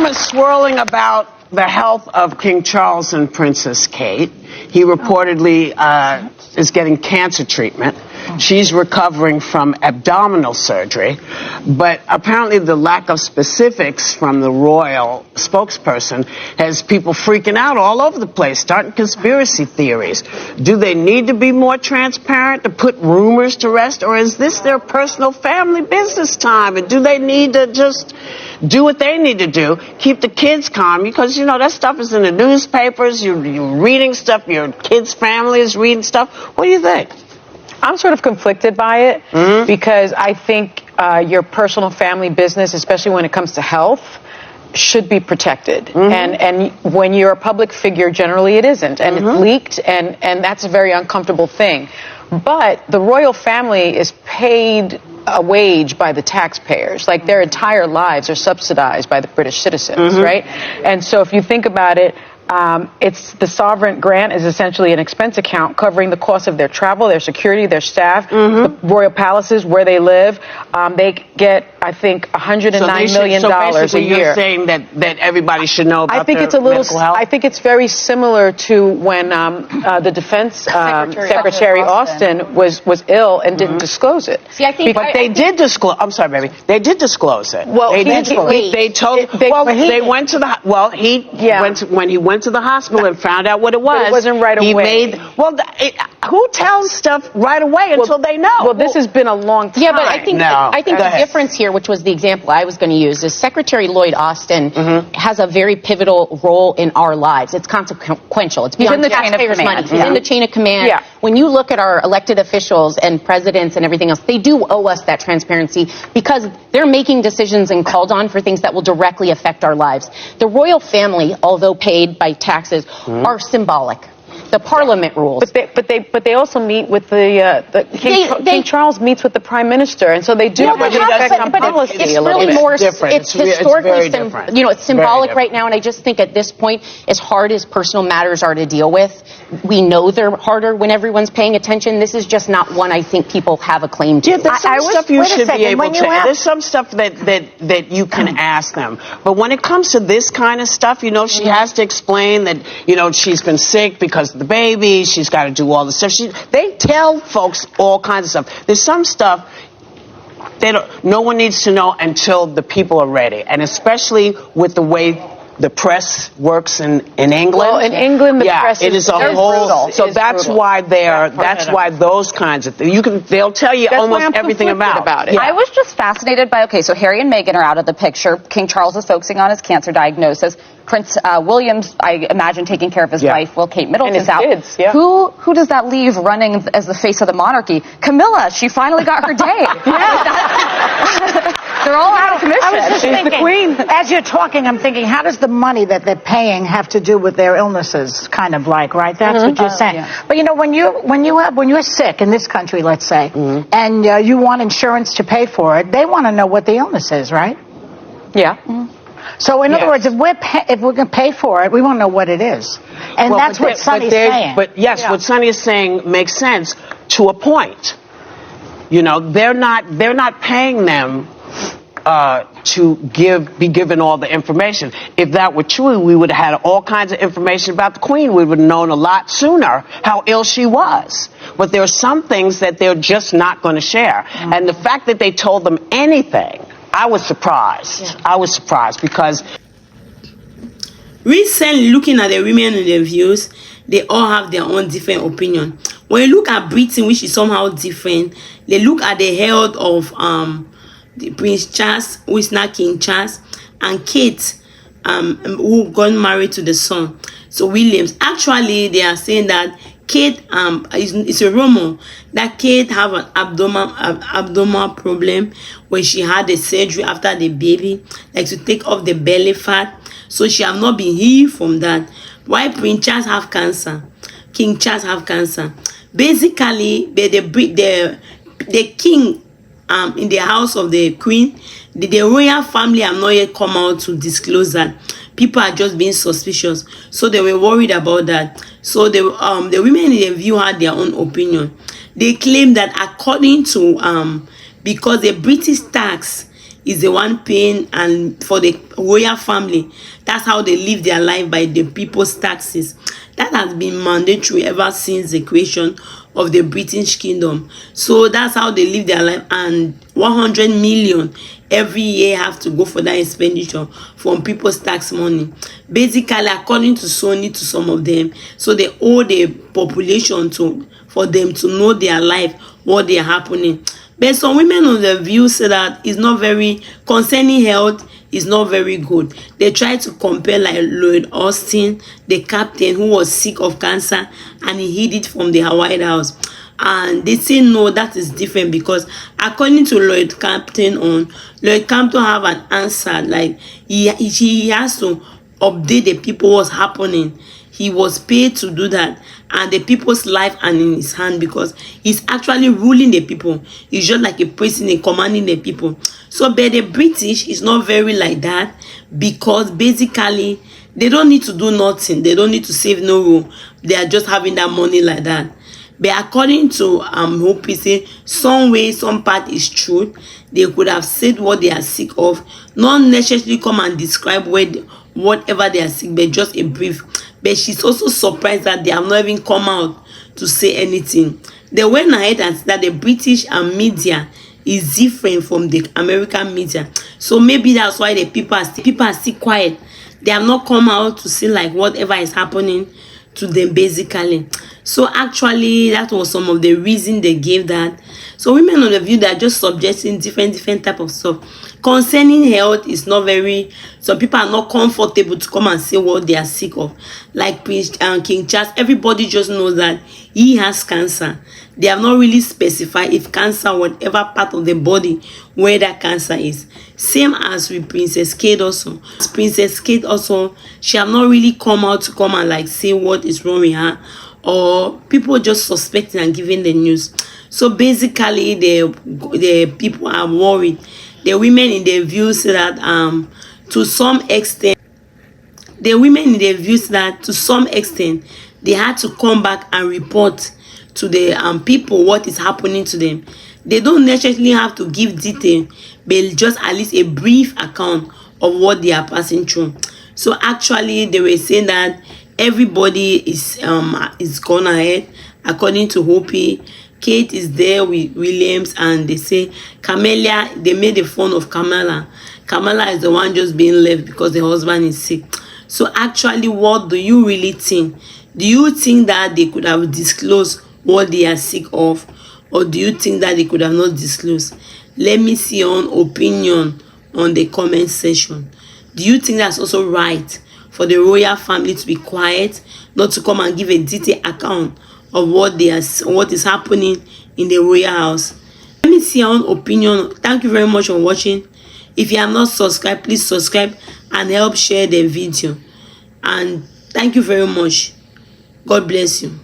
rumors swirling about the health of King Charles and Princess Kate. He reportedly is getting cancer treatment. She's recovering from abdominal surgery, but apparently the lack of specifics from the royal spokesperson has people freaking out all over the place, starting conspiracy theories. Do they need to be more transparent to put rumors to rest, or is this their personal family business time? And do they need to just do what they need to do, keep the kids calm? Because, you know, that stuff is in the newspapers, you're reading stuff, your kids' family is reading stuff. What do you think? I'm sort of conflicted by it because I think your personal family business, especially when it comes to health, should be protected. And when you're a public figure, generally it isn't. And it's leaked, and that's a very uncomfortable thing. But the royal family is paid a wage by the taxpayers. Like, their entire lives are subsidized by the British citizens, right? And so if you think about it, it's the sovereign grant is essentially an expense account covering the cost of their travel, their security, their staff, the royal palaces where they live. They get, I think, $109 million a year. You're saying that everybody should know about their medical health? I think it's very similar to when the defense secretary Austin was ill and didn't disclose it. See, I think, but they did disclose. I'm sorry, baby. They did disclose it. Well, they went to the. Well, he went when he went to the hospital and found out what it was. But it wasn't right away. Who tells stuff right away until they know? Well, this has been a long time. Yeah, but I think the difference here, which was the example I was going to use, is Secretary Lloyd Austin has a very pivotal role in our lives. It's consequential. It's beyond taxpayers' money. He's in the chain of command. Yeah. When you look at our elected officials and presidents and everything else, they do owe us that transparency because they're making decisions and called on for things that will directly affect our lives. The royal family, although paid by taxes, are symbolic. The Parliament rules. But they also meet with King Charles meets with the Prime Minister, and so they do have an effect on policy. It's really more different. It's historically different. You know, it's symbolic right now, and I just think at this point, as hard as personal matters are to deal with, we know they're harder when everyone's paying attention. This is just not one I think people have a claim to. Yeah, there's some stuff you should be able to. There's some stuff that you can ask them, but when it comes to this kind of stuff, you know, she has to explain that, you know, she's been sick because of the baby, she's got to do all the stuff. They tell folks all kinds of stuff. There's some stuff no one needs to know until the people are ready, and especially with the way the press works in England. Well, in England, the press is whole. So that's why that's why those kinds of things. They'll tell you almost everything about it. Yeah. I was just fascinated by, so Harry and Meghan are out of the picture. King Charles is focusing on his cancer diagnosis. Prince William's, I imagine, taking care of his wife while Kate Middleton's out. Kids, Who does that leave running as the face of the monarchy? Camilla, she finally got her day. They're all out of commission. I was just thinking, the queen. As you're talking, I'm thinking, how does the money that they're paying have to do with their illnesses? Kind of like, right? That's what you're saying. Yeah. But you know, when you're sick in this country, let's say, and you want insurance to pay for it, they want to know what the illness is, right? Yeah. So in other words, if we're going to pay for it, we want to know what it is, and that's what Sonny's saying. But yes, what Sonny is saying makes sense to a point. You know, they're not paying them to be given all the information. If that were true, we would have had all kinds of information about the Queen. We would have known a lot sooner how ill she was. But there are some things that they're just not going to share. And the fact that they told them anything, I was surprised. I was surprised because recently, looking at the women in the views, they all have their own different opinion. When you look at Britain, which is somehow different, they look at the health of the Prince Charles, who is now King Charles, and Kate, who got married to the son. So Williams, actually, they are saying that Kate, it's a rumor that Kate have an abdominal problem when she had the surgery after the baby, like to take off the belly fat. So she have not been healed from that. Why Prince Charles have cancer? King Charles have cancer. Basically, the king in the house of the queen, the royal family have not yet come out to disclose that. People are just being suspicious, so they were worried about that. So the women in the view had their own opinion. They claim that according to because the British tax is the one paying, and for the royal family, that's how they live their life, by the people's taxes. That has been mandatory ever since the creation of the British Kingdom. So that's how they live their life, and 100 million every year have to go for that expenditure from people's tax money. Basically, according to Sony, to some of them, so they owe the population for them to know their life, what they are happening. But some women on the view say that it's not very concerning health, is not very good. They try to compare like Lloyd Austin, the captain who was sick of cancer and he hid it from the White House. And they say no, that is different, because according to Lloyd Campton have an answer, like he has to update the people what's happening. He was paid to do that, and the people's life are in his hand, because he's actually ruling the people. He's just like a president commanding the people. So but the British is not very like that, because basically they don't need to do nothing. They don't need to save no rule. They are just having that money like that. But according to Hope, say some way, some part is true. They could have said what they are sick of, not necessarily come and describe whatever they are sick, but just a brief. But she's also surprised that they have not even come out to say anything. They went ahead and said that the British media is different from the American media. So maybe that's why the people are still quiet. They have not come out to see like whatever is happening to them, basically. So actually, that was some of the reason they gave that. So women on the view, that are just suggesting different type of stuff concerning health. Is not very, some people are not comfortable to come and say what they are sick of, like Prince and King Charles. Everybody just knows that he has cancer. They have not really specified if cancer, whatever part of the body where that cancer is. Same as with Princess Kate also. Princess Kate also, she have not really come out to come and like say what is wrong with her, or people just suspecting and giving the news. So basically, the people are worried. The women in the view say that to some extent, they had to come back and report to the people what is happening to them. They don't necessarily have to give detail, but just at least a brief account of what they are passing through. So actually, they were saying that everybody is gone ahead. According to Hopi, Kate is there with Williams, and they say Camilla, they made a fun of Kamala. Kamala is the one just being left because the husband is sick. So actually, what do you really think? Do you think that they could have disclosed what they are sick of, or do you think that they could have not disclosed? Let me see your own opinion on the comment section. Do you think that's also right for the royal family to be quiet, not to come and give a detailed account of what is happening in the royal house? Let me see your own opinion. Thank you very much for watching. If you have not subscribed, please subscribe and help share the video. And thank you very much. God bless you.